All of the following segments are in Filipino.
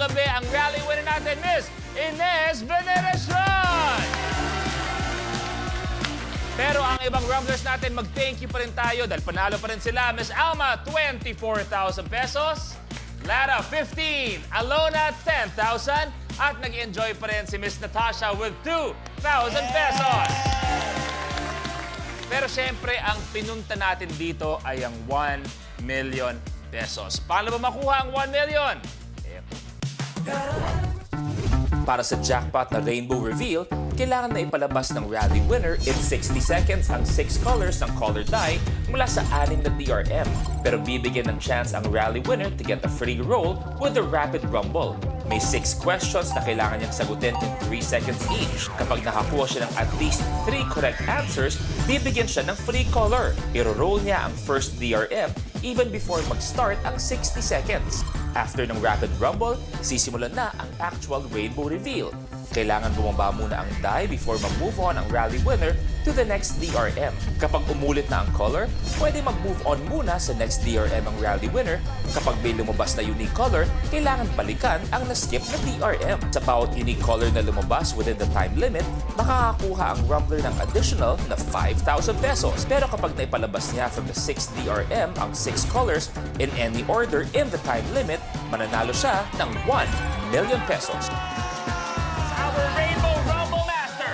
gabi ang rally winner natin, Miss Ines Veneracion! Pero ang ibang rumblers natin, mag-thank you pa rin tayo dahil panalo pa rin sila. Miss Alma, 24,000 pesos. Lara, 15. Alona, 10,000. At nag-enjoy pa rin si Miss Natasha with 2,000 pesos. Pero syempre, ang pinunta natin dito ay ang 1 million pesos. Paano ba makuha ang 1 million? Eto. Para sa jackpot na Rainbow Reveal, kailangan na ipalabas ng rally winner in 60 seconds ang 6 colors ng color die mula sa 6 na DRM. Pero bibigyan ng chance ang rally winner to get a free roll with the Rapid Rumble. May 6 questions na kailangan niyang sagutin in 3 seconds each. Kapag nakakuha siya ng at least 3 correct answers, bibigyan siya ng free color. Iro-roll niya ang first DRM even before mag-start ang 60 seconds. After ng Rapid Rumble, sisimulan na ang actual Rainbow Reveal. Kailangan bumaba muna ang die before mag-move on ang rally winner to the next DRM. Kapag umulit na ang color, pwede mag-move on muna sa next DRM ang rally winner. Kapag may lumabas na unique color, kailangan balikan ang na-skip na DRM. Sa bawat unique color na lumabas within the time limit, makakakuha ang rumbler ng additional na 5,000 pesos. Pero kapag naipalabas niya from the 6th DRM ang 6 colors in any order in the time limit, mananalo siya ng 1 million pesos. Our Rainbow Rumble Master!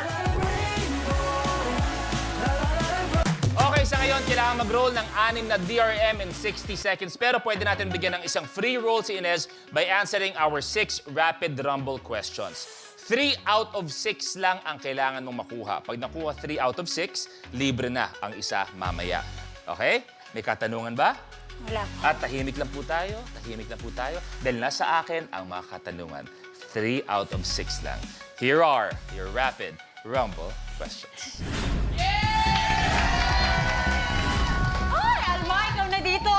Okay, sa ngayon, kailangan mag-roll ng 6 na DRM in 60 seconds. Pero pwede natin bigyan ng isang free roll si Ines by answering our 6 Rapid Rumble questions. 3 out of 6 lang ang kailangan mong makuha. Pag nakuha 3 out of 6, libre na ang isa mamaya. Okay? May katanungan ba? Wala. At tahimik lang po tayo. Tahimik lang po tayo. Dahil nasa akin ang mga katanungan. 3 out of 6 lang. Here are your Rapid Rumble questions. Ay, Alma, ikaw na dito!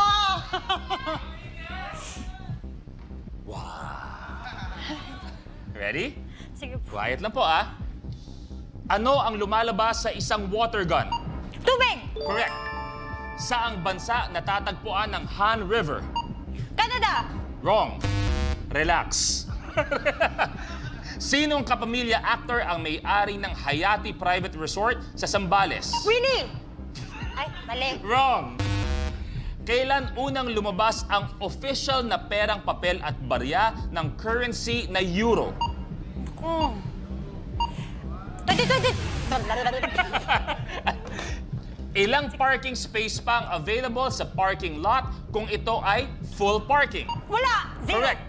Ready? Sige po. Quiet lang po, ah. Ano ang lumalabas sa isang water gun? Tubig! Correct. Saang bansa natatagpuan ng Han River? Canada! Wrong. Relax. Sinong kapamilya actor ang may-ari ng Hayati Private Resort sa Zambales? Winnie! Ay, mali. Wrong. Kailan unang lumabas ang official na perang papel at barya ng currency na euro? Oh. Ilang parking space pa ang available sa parking lot kung ito ay full parking? Wala! Zero! Correct.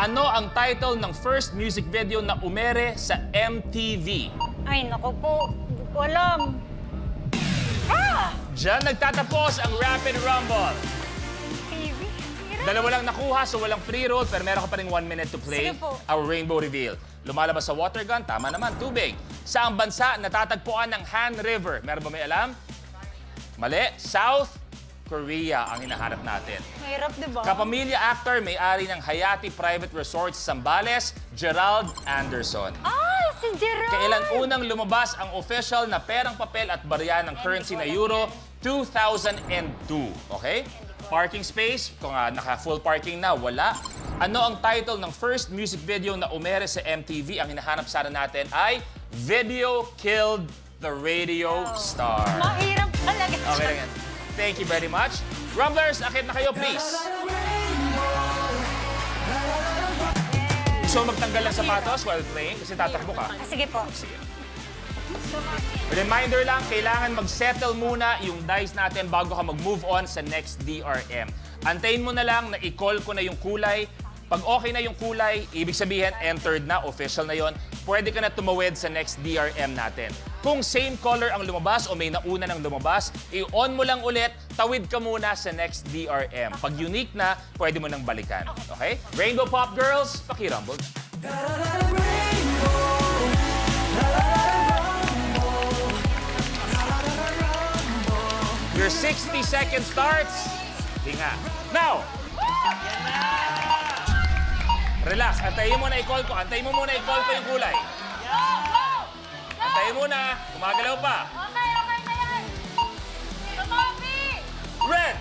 Ano ang title ng first music video na umere sa MTV? Ay, naku po. Hindi ko alam. Ah! Diyan nagtatapos ang Rapid Rumble. TV? Dalawa lang nakuha, so walang free roll, pero meron ka pa rin 1 minute to play Sige po. our Rainbow Reveal. Lumalabas sa water gun, tama naman, tubig. Saang bansa natatagpuan ng Han River? Meron ba may alam? Mali. South Korea ang hinahanap natin. Mahirap, di ba? Kapamilya actor, may-ari ng Hayati Private Resort sa Zambales, Gerald Anderson. Ay, si Gerald! Kailan unang lumabas ang official na perang papel at barya ng currency na euro? 2002. Okay? Parking space, kung naka-full parking na, wala. Ano ang title ng first music video na umere sa MTV? Ang hinahanap sana natin ay Video Killed the Radio Star. Mahirap talaga siya. Okay lang yan. Thank you very much. Rumblers, akit na kayo, please. So, magtanggal ng sapatos while playing kasi tatakbo ka. Ah, sige po. Sige. Reminder lang, kailangan mag-settle muna yung dice natin bago ka mag-move on sa next DRM. Antayin mo na lang na i-call ko na yung kulay. Pag okay na yung kulay, ibig sabihin entered na, official na yon. Pwede ka na tumawid sa next DRM natin. Kung same color ang lumabas o may nauna nang lumabas, i-on mo lang ulit, tawid ka muna sa next DRM. Pag unique na, pwede mo nang balikan. Okay? Rainbow Pop Girls, paki-rumble. Your 60 seconds starts. Hinga. Now! Relax. Antayin mo na i-call ko. Antayin mo muna i-call ko yung kulay. Antayin mo na. Gumagalaw pa. Okay na yan. Tumabi! Red!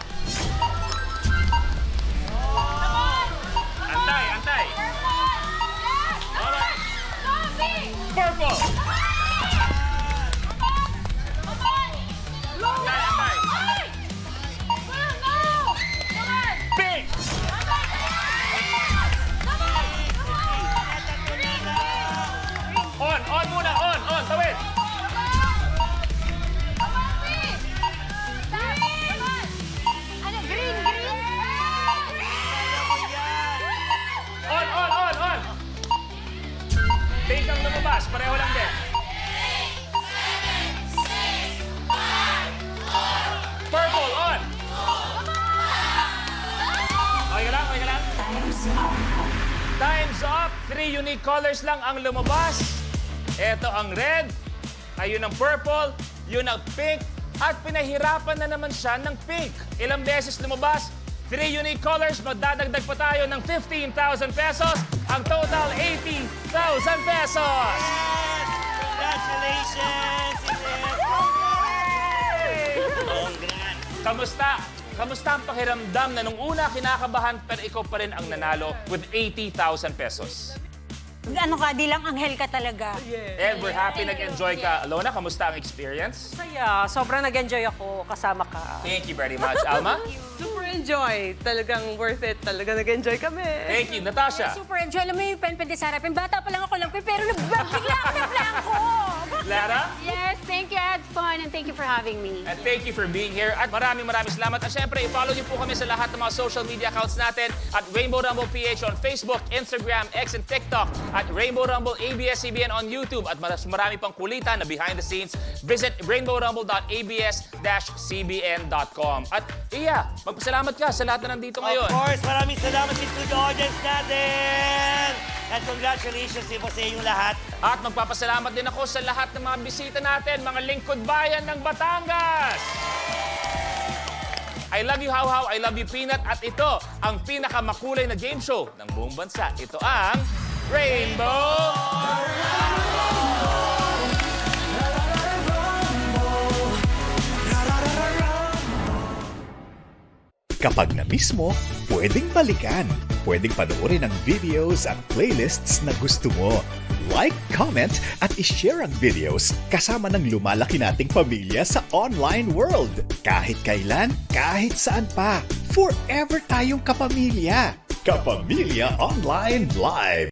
Antay, antay. lumabas. Pareho lang din. Purple, on. Okay ka lang, okay ka lang. Time's up. 3 unique colors lang ang lumabas. Ito ang red, ayun ang purple, yun ang pink, at pinahirapan na naman siya ng pink. Ilang beses lumabas? 3 unique colors, magdadagdag pa tayo ng 15,000 pesos. Ang total, 80,000 pesos. Congratulations! Congrats! Kamusta? Kamusta ang pakiramdam na nung una kinakabahan pero ikaw pa rin ang nanalo with 80,000 pesos? Ano ka, di lang anghel ka talaga. And we're happy nag-enjoy ka. Alona, kamusta ang experience? Saya, sobrang nag-enjoy ako kasama ka. Thank you very much. Alma? Super enjoy. Talagang worth it. Talagang nag-enjoy kami. Thank you. Natasha? Super enjoy. Alam mo yung pen sa harapin. Bata pa lang ako lang, pero bigla ako na blanco. Lara? Yes, thank you. I had fun and thank you for having me. And thank you for being here. At maraming salamat. At syempre, i-follow niyo po kami sa lahat ng mga social media accounts natin at Rainbow Rumble PH on Facebook, Instagram, X, and TikTok. At Rainbow Rumble ABS-CBN on YouTube. At marami pang kulitan na behind the scenes. Visit rainbowrumble.abs-cbn.com. At iya, magpasalamat ka sa lahat na nandito ngayon. Of course, maraming salamat din to the audience natin! And congratulations din po sa inyong lahat. At magpapasalamat din ako sa lahat ng mga bisita natin, mga lingkod bayan ng Batangas! I love you, How-How. I love you, Peanut. At ito, ang pinakamakulay na game show ng buong bansa. Ito ang Rainbow Kapag na-miss mo, pwedeng balikan. Pwedeng panoorin ang videos at playlists na gusto mo. Like, comment, at ishare ang videos kasama ng lumalaki nating pamilya sa online world. Kahit kailan, kahit saan pa. Forever tayong kapamilya. Kapamilya Online Live.